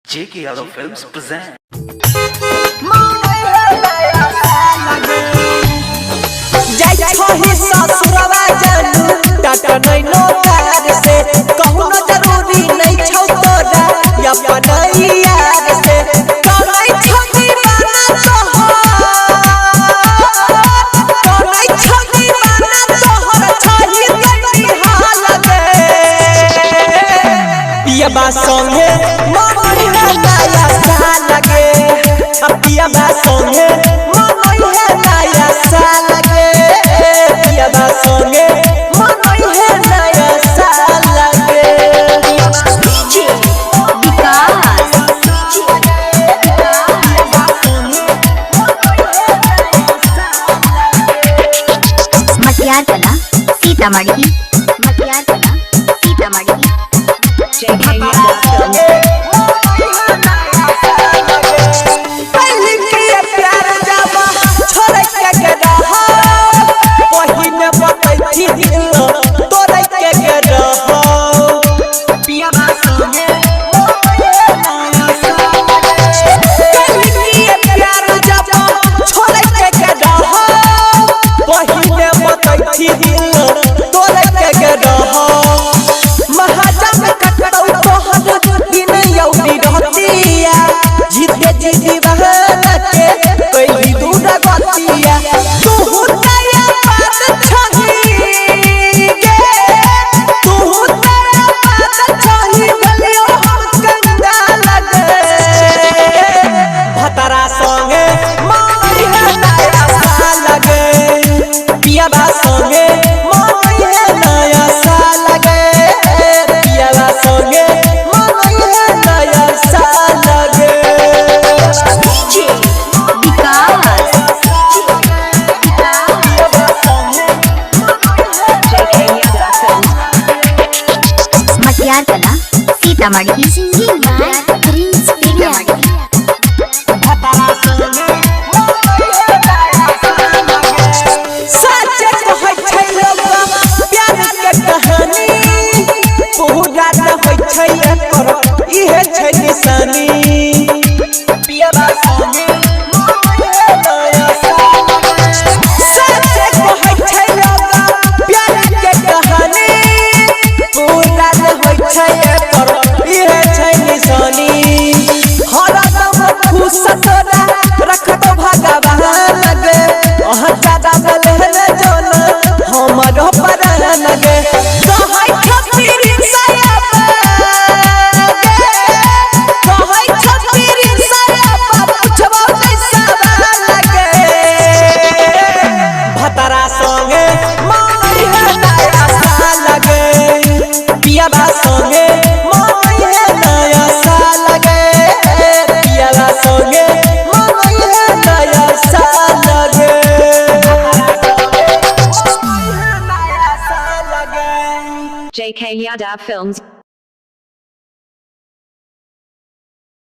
J.K. Yadav Films present. संगे मनोई है नया साल लगे पिया बा संगे मनोई है नया साल लगे पिया बा संगे मनोई है नया साल लगे डीजे विकास मटियार कला Sitamarhi Sitamarhi singing Prince J.K. Yadav Films.